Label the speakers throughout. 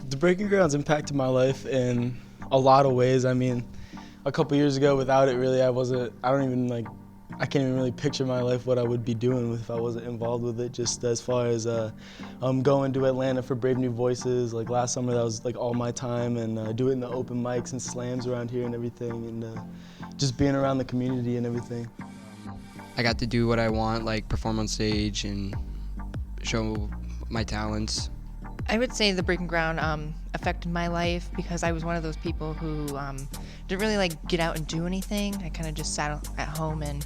Speaker 1: The Breaking Ground's impacted my life in a lot of ways. I mean, a couple years ago, without it, really, I can't even really picture my life, what I would be doing if I wasn't involved with it. Just as far as going to Atlanta for Brave New Voices, like last summer, that was like all my time, and doing the open mics and slams around here and everything, and just being around the community and everything.
Speaker 2: I got to do what I want, like perform on stage and show my talents.
Speaker 3: I would say the Breaking Ground affected my life because I was one of those people who didn't really like get out and do anything. I kind of just sat at home and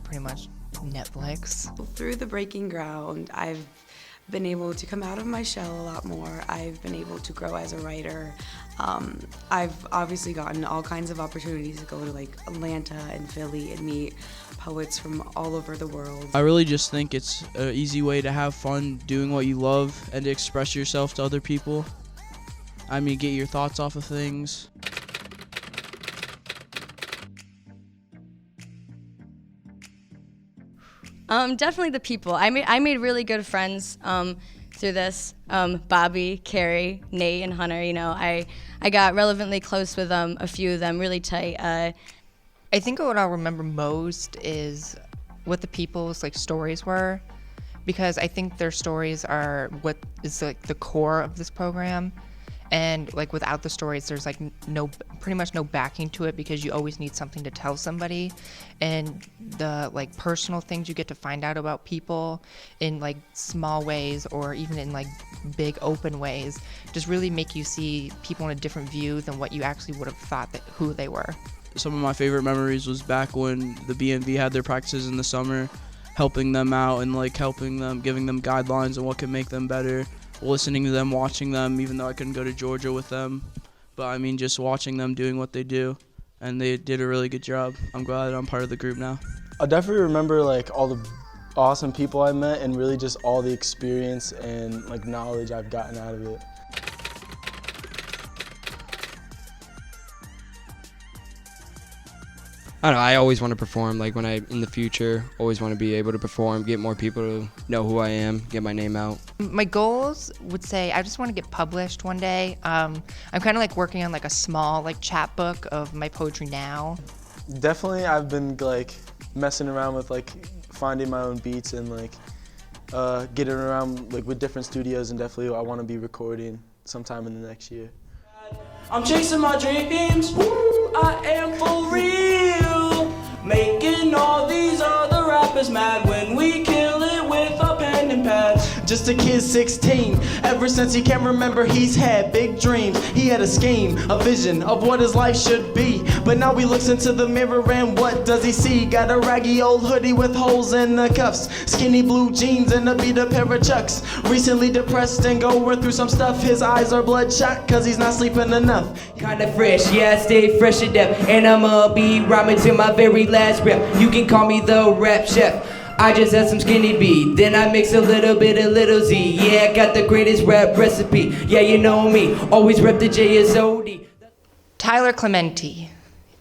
Speaker 3: pretty much Netflix.
Speaker 4: Through the Breaking Ground, I've been able to come out of my shell a lot more. I've been able to grow as a writer. I've obviously gotten all kinds of opportunities to go to like Atlanta and Philly and meet poets from all over the world.
Speaker 5: I really just think it's an easy way to have fun doing what you love and to express yourself to other people. I mean, get your thoughts off of things.
Speaker 6: Definitely the people. I made really good friends through this. Bobby, Carrie, Nate, and Hunter. You know, I got relevantly close with a few of them, really tight.
Speaker 3: I think what I'll remember most is what the people's like stories were, because I think their stories are what is like the core of this program. And like without the stories, there's like pretty much no backing to it, because you always need something to tell somebody. And the like personal things you get to find out about people in like small ways or even in like big open ways just really make you see people in a different view than what you actually would have thought that who they were.
Speaker 5: Some of my favorite memories was back when the BNV had their practices in the summer, helping them out and like helping them, giving them guidelines on what could make them better. Listening to them, watching them, even though I couldn't go to Georgia with them. But I mean, just watching them doing what they do, and they did a really good job. I'm glad I'm part of the group now.
Speaker 1: I definitely remember like all the awesome people I met and really just all the experience and like knowledge I've gotten out of it.
Speaker 2: I don't know, I always want to perform, like when in the future, always want to be able to perform, get more people to know who I am, get my name out.
Speaker 3: My goals would say I just want to get published one day. I'm kind of like working on like a small like chapbook of my poetry now.
Speaker 1: Definitely I've been like messing around with like finding my own beats and like getting around like with different studios, and definitely I want to be recording sometime in the next year.
Speaker 7: I'm chasing my dreams, woo, I am for real. Making all these other rappers mad when we kill it with a pen and pad.
Speaker 8: Just a kid 16, ever since he can remember he's had big dreams. He had a scheme, a vision of what his life should be. But now he looks into the mirror and what does he see? Got a raggy old hoodie with holes in the cuffs, skinny blue jeans and a beat up pair of chucks. Recently depressed and going through some stuff. His eyes are bloodshot cause he's not sleeping enough.
Speaker 7: Kinda fresh, yeah, I stay fresh to death. And I'ma be rhyming till my very last breath. You can call me the rap chef. I just had some skinny B, then I mix a little bit of little Z. Yeah, I got the greatest rap recipe. Yeah, you know me, always rep the JSOD.
Speaker 3: Tyler Clementi,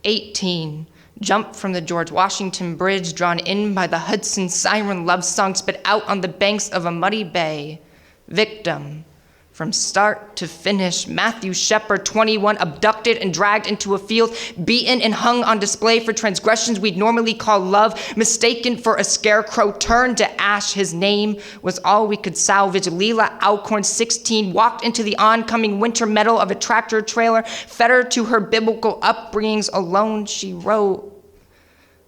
Speaker 3: 18, jumped from the George Washington Bridge, drawn in by the Hudson siren love song spit out on the banks of a muddy bay. Victim. From start to finish, Matthew Shepard, 21, abducted and dragged into a field, beaten and hung on display for transgressions we'd normally call love, mistaken for a scarecrow, turned to ash. His name was all we could salvage. Leela Alcorn, 16, walked into the oncoming winter metal of a tractor trailer, fettered to her biblical upbringings. Alone she wrote,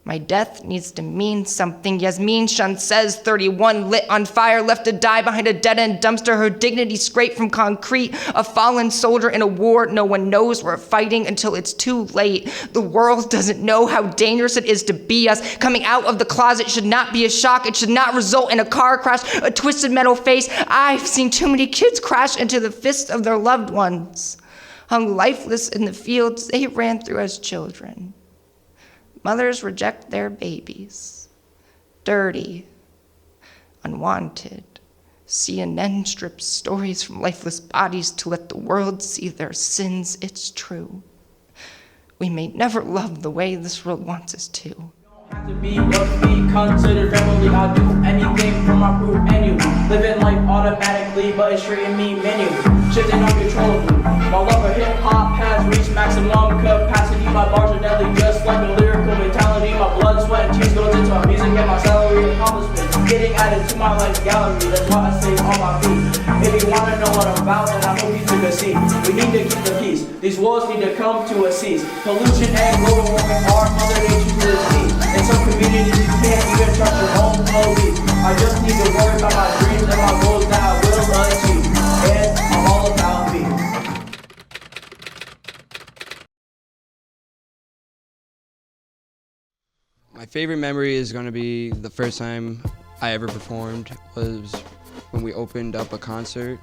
Speaker 3: my death needs to mean something. Yasmin Shun says, 31, lit on fire, left to die behind a dead-end dumpster. Her dignity scraped from concrete. A fallen soldier in a war no one knows we're fighting until it's too late. The world doesn't know how dangerous it is to be us. Coming out of the closet should not be a shock. It should not result in a car crash, a twisted metal face. I've seen too many kids crash into the fists of their loved ones, hung lifeless in the fields they ran through as children. Mothers reject their babies. Dirty, unwanted. CNN strips stories from lifeless bodies to let the world see their sins. It's true. We may never love the way this world wants us to.
Speaker 7: Have to be what we consider family. I'll do anything for my crew anyway. Living life automatically, but it's treating me manually.
Speaker 9: shifting uncontrollably. My love for hip-hop has reached maximum capacity. My bars are deadly just like a lyrical mentality. My blood, sweat, and tears goes into my music and my salary accomplishments getting added to my life gallery. That's why I stay on my feet. If you wanna know what I'm about, then I hope you took a seat. We need to keep the peace. These wars need to come to a cease. Pollution and global warming are Mother Nature's disease. In some communities, you can't even trust your own police. I just need to worry about my dreams and my goals that I will achieve. And I'm all about me.
Speaker 2: My favorite memory is going to be the first time I ever performed was when we opened up a concert.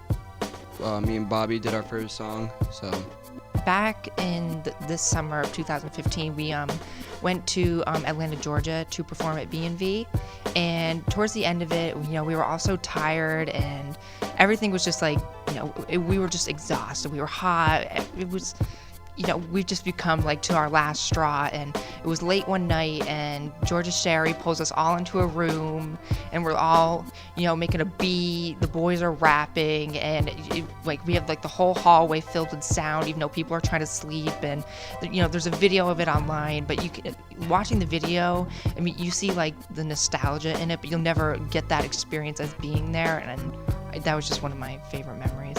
Speaker 2: Me and Bobby did our first song, so.
Speaker 3: Back in this summer of 2015, we went to Atlanta, Georgia to perform at B&V, and towards the end of it, we were all so tired and everything was just like, we were just exhausted. We were hot. It was, we've just become like to our last straw, and it was late one night and Georgia Sherry pulls us all into a room and we're all, making a beat, the boys are rapping, and we have like the whole hallway filled with sound even though people are trying to sleep, and there's a video of it online, but watching the video, I mean, you see like the nostalgia in it, but you'll never get that experience as being there, and that was just one of my favorite memories.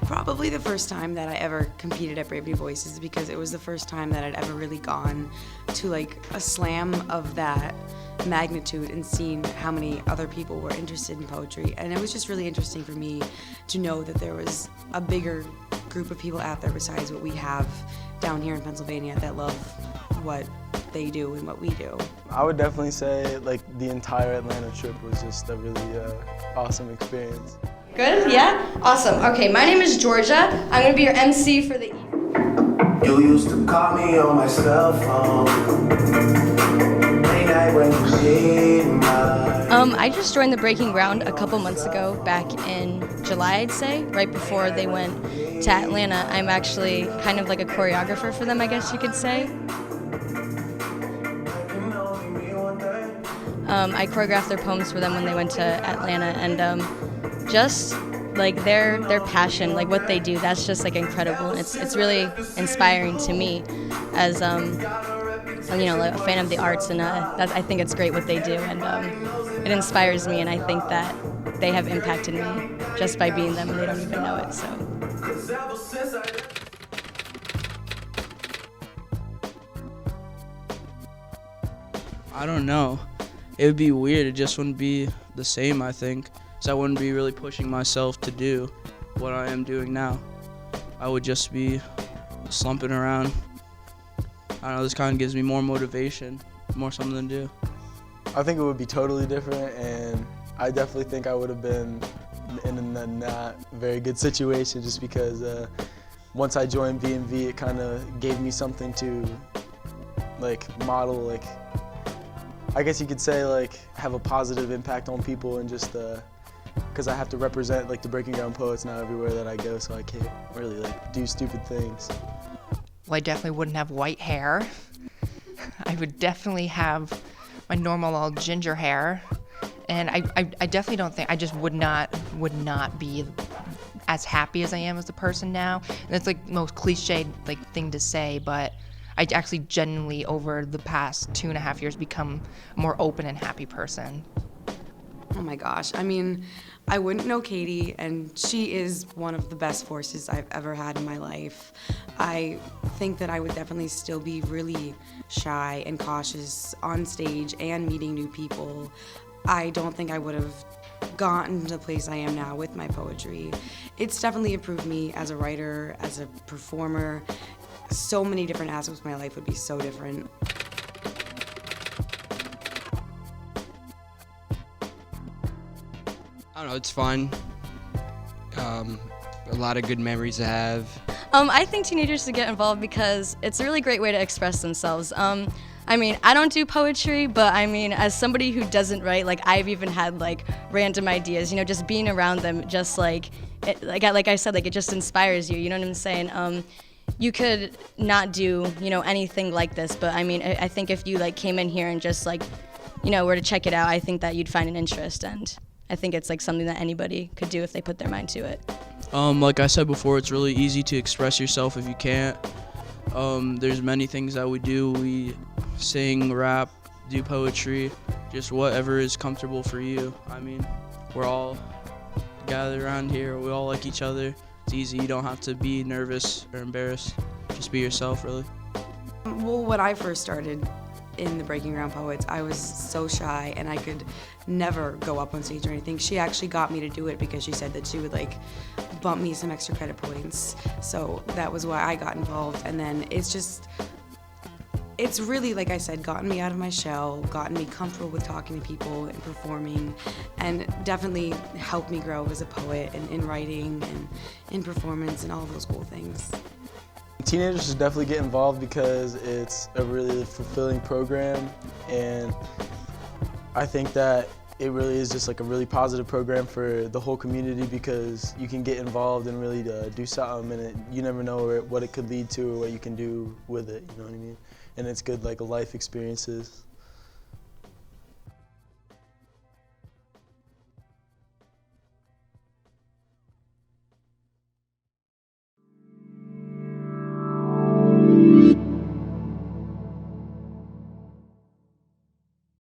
Speaker 4: Probably the first time that I ever competed at Brave New Voices, because it was the first time that I'd ever really gone to like a slam of that magnitude and seen how many other people were interested in poetry. And it was just really interesting for me to know that there was a bigger group of people out there besides what we have down here in Pennsylvania that love what they do and what we do.
Speaker 1: I would definitely say like the entire Atlanta trip was just a really awesome experience.
Speaker 6: Good? Yeah? Awesome. Okay, my name is Georgia. I'm going to be your MC for the evening.
Speaker 10: You used to call me on my cell phone. Late night when you need my...
Speaker 6: I just joined the Breaking Ground a couple months ago, back in July, I'd say, right before they went to Atlanta. I'm actually kind of like a choreographer for them, I guess you could say. I choreographed their poems for them when they went to Atlanta, and just like their passion, like what they do, that's just like incredible. And it's really inspiring to me as like a fan of the arts, and I think it's great what they do, and it inspires me, and I think that they have impacted me just by being them, and they don't even know it. So.
Speaker 5: I don't know. It would be weird. It just wouldn't be the same, I think. So I wouldn't be really pushing myself to do what I am doing now. I would just be slumping around. I don't know, this kind of gives me more motivation, more something to do.
Speaker 1: I think it would be totally different, and I definitely think I would have been in a not very good situation, just because once I joined B&V, it kind of gave me something to like model, like I guess you could say like have a positive impact on people, and just because I have to represent like the Breaking Ground poets now everywhere that I go, so I can't really like do stupid things.
Speaker 3: Well, I definitely wouldn't have white hair. I would definitely have my normal old ginger hair, and I definitely don't think, I just would not be as happy as I am as a person now. And it's like the most cliched like thing to say, but I actually genuinely over the past 2.5 years become a more open and happy person.
Speaker 4: Oh my gosh, I mean, I wouldn't know Katie, and she is one of the best forces I've ever had in my life. I think that I would definitely still be really shy and cautious on stage and meeting new people. I don't think I would have gotten to the place I am now with my poetry. It's definitely improved me as a writer, as a performer. So many different aspects of my life would be so different.
Speaker 2: I don't know, it's fun. A lot of good memories to have.
Speaker 6: I think teenagers should get involved because it's a really great way to express themselves. I mean, I don't do poetry, but I mean, as somebody who doesn't write, like I've even had like random ideas, you know, just being around them, just like I said, like it just inspires you, you know what I'm saying? You could not do, you know, anything like this, but I mean, I think if you like came in here and just like, you know, were to check it out, I think that you'd find an interest, and I think it's like something that anybody could do if they put their mind to it.
Speaker 5: Like I said before, it's really easy to express yourself if you can't. There's many things that we do. We sing, rap, do poetry, just whatever is comfortable for you. I mean, we're all gathered around here. We all like each other. It's easy. You don't have to be nervous or embarrassed. Just be yourself, really.
Speaker 4: Well, when I first started in the Breaking Ground Poets, I was so shy and I could never go up on stage or anything. She actually got me to do it because she said that she would like bump me some extra credit points. So that was why I got involved. And then it's really, like I said, gotten me out of my shell, gotten me comfortable with talking to people and performing, and definitely helped me grow as a poet and in writing and in performance and all those cool things.
Speaker 1: Teenagers should definitely get involved because it's a really fulfilling program, and I think that it really is just like a really positive program for the whole community because you can get involved and really do something, and you never know what it could lead to or what you can do with it, you know what I mean? And it's good like life experiences.